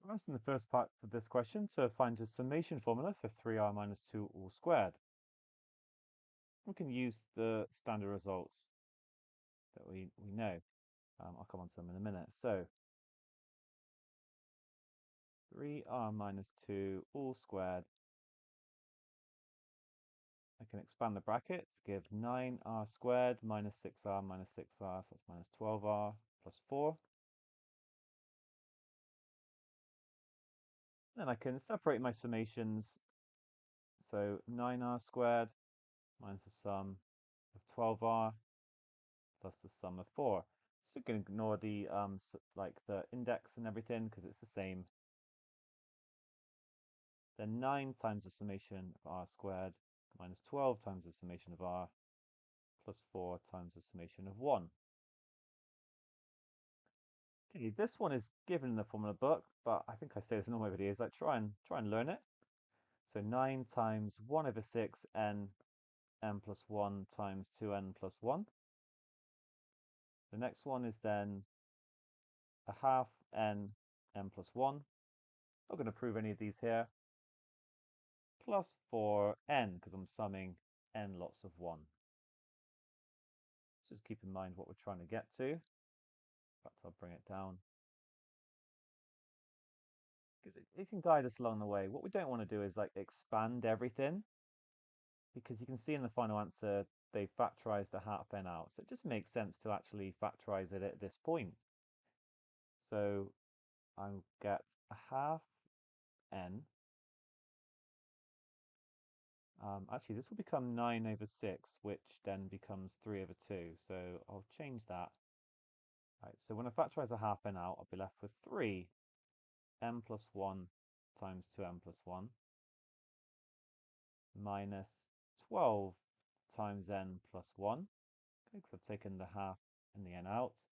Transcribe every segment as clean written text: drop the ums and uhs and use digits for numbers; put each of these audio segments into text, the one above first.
First, in the first part of this question, to find a summation formula for 3r minus 2 all squared. We can use the standard results that we know. I'll come on to them in a minute. So 3r minus 2 all squared. I can expand the bracket to give 9r squared minus 6r minus 6r, so that's minus 12r plus 4. Then I can separate my summations. So 9r squared minus the sum of 12r plus the sum of 4. So you can ignore the like the index and everything because it's the same. Then 9 times the summation of r squared minus 12 times the summation of r plus 4 times the summation of 1. Okay, this one is given in the formula book, but I think I say this in all my videos, like try and learn it. So 9 times 1 over 6 n plus 1 times 2n plus 1. The next one is then a half n plus 1. Not going to prove any of these here. Plus 4n, because I'm summing n lots of 1. Just keep in mind what we're trying to get to. In fact, I'll bring it down. Because it can guide us along the way. What we don't want to do is like expand everything. Because you can see in the final answer, they factorized a half n out. So it just makes sense to actually factorize it at this point. So I'll get a half n. Actually, this will become 9 over 6, which then becomes 3 over 2. So I'll change that. Right, so when I factorize a half n out, I'll be left with 3 n plus 1 times 2n plus 1 minus 12 times n plus 1, because I've taken the half and the n out.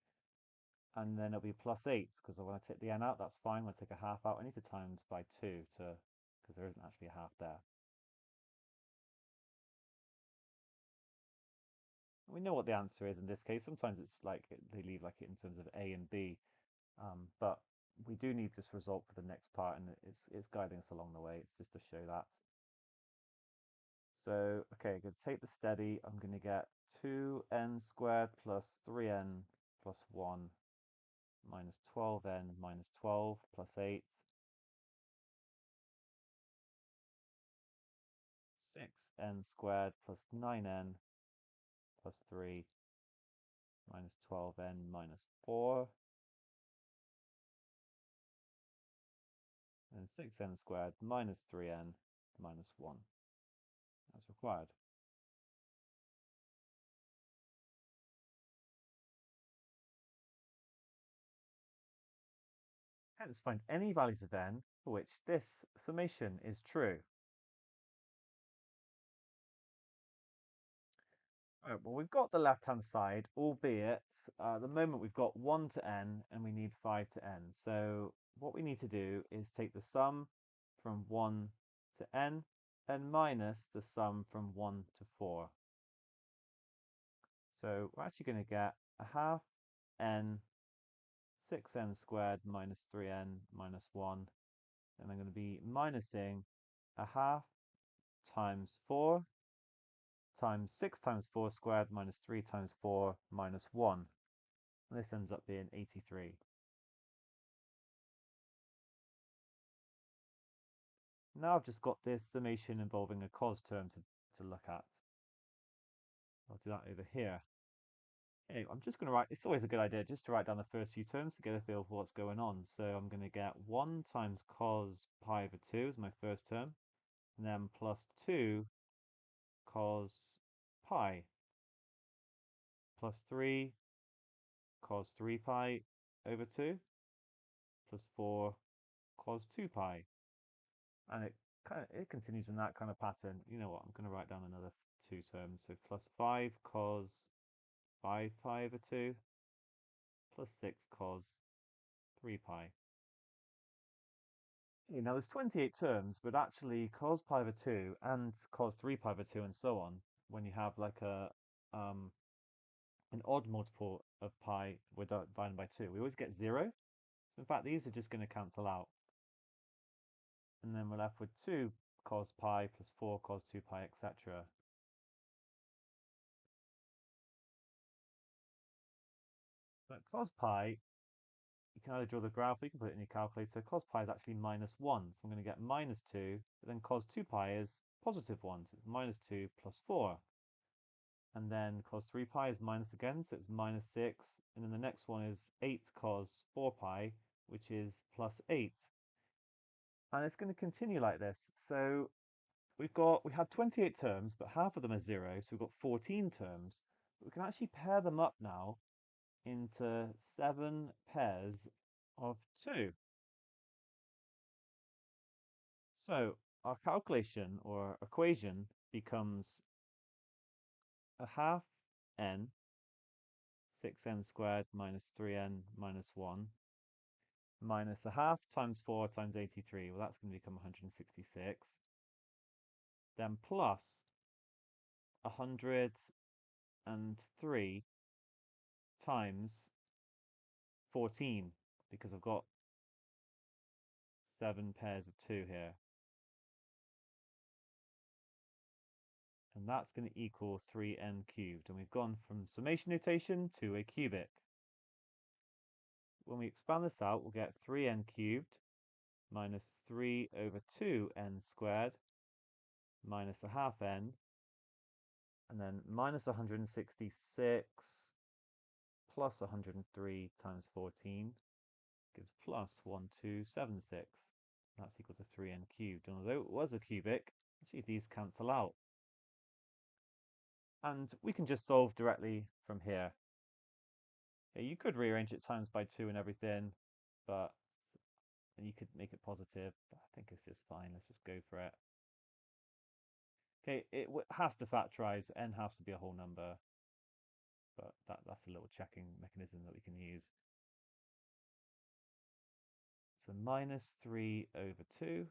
And then it'll be plus 8, because when I take the n out, that's fine. When I take a half out, I need to times by 2 because there isn't actually a half there. We know what the answer is in this case. Sometimes it's like they leave like it in terms of A and B, but we do need this result for the next part, and it's guiding us along the way. It's just to show that. So, okay, I'm going to take the steady. I'm going to get 2n squared plus 3n plus 1 minus 12n minus 12 plus 8. 6n squared plus 9n plus 3 minus 12n minus 4. And 6n squared minus 3n minus 1 as required. Hence, find any values of n for which this summation is true. Right, well, we've got the left-hand side, albeit at the moment we've got 1 to n and we need 5 to n. So what we need to do is take the sum from 1 to n and minus the sum from 1 to 4. So we're actually going to get a half n 6n squared minus 3n minus 1. And I'm going to be minusing a half times 4 times 6 times 4 squared minus 3 times 4 minus 1. And this ends up being 83. Now I've just got this summation involving a cos term to look at. I'll do that over here. Okay, I'm just going to write, it's always a good idea just to write down the first few terms to get a feel for what's going on. So I'm going to get 1 times cos pi over 2 is my first term, and then plus 2 cos pi, plus 3 cos 3 pi over 2, plus 4 cos 2 pi. And it continues in that kind of pattern. You know what, I'm going to write down another 2 terms. So plus 5 cos 5 pi over 2, plus 6 cos 3 pi. Okay, now there's 28 terms, but actually cos pi over 2 and cos 3 pi over 2 and so on, when you have like an odd multiple of pi divided by 2, we always get 0. So in fact, these are just going to cancel out. And then we're left with 2 cos pi plus 4 cos 2 pi, etc. But cos pi, you can either draw the graph or you can put it in your calculator. Cos pi is actually -1, so I'm going to get -2, but then cos 2 pi is +1, so it's -2 plus 4. And then cos 3 pi is minus again, so it's -6. And then the next one is 8 cos 4 pi, which is +8. And it's going to continue like this. So we had 28 terms, but half of them are 0, so we've got 14 terms. But we can actually pair them up now into 7 pairs of 2. So our calculation or equation becomes a half n, 6n squared minus 3n minus 1, minus a half times 4 times 83. Well, that's going to become 166. Then plus 103 times 14, because I've got 7 pairs of 2 here. And that's going to equal 3n cubed. And we've gone from summation notation to a cubic. When we expand this out, we'll get 3n cubed minus 3 over 2n squared minus a half n, and then minus 166 plus 103 times 14 gives plus 1276. That's equal to 3n cubed. And although it was a cubic, actually these cancel out. And we can just solve directly from here. Yeah, you could rearrange it times by 2 and everything, but you could make it positive. But I think it's just fine. Let's just go for it. Okay, it has to factorize. N has to be a whole number, but that's a little checking mechanism that we can use. So minus 3 over 2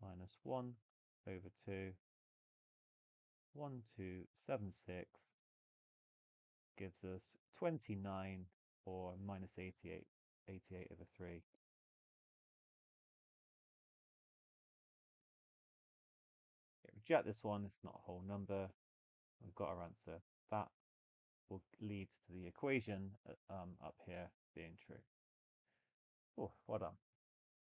minus 1 over 2, 1276 gives us 29, or minus 88, 88 over 3. Okay, reject this one, it's not a whole number. We've got our answer. That will lead to the equation up here being true. Oh, well done.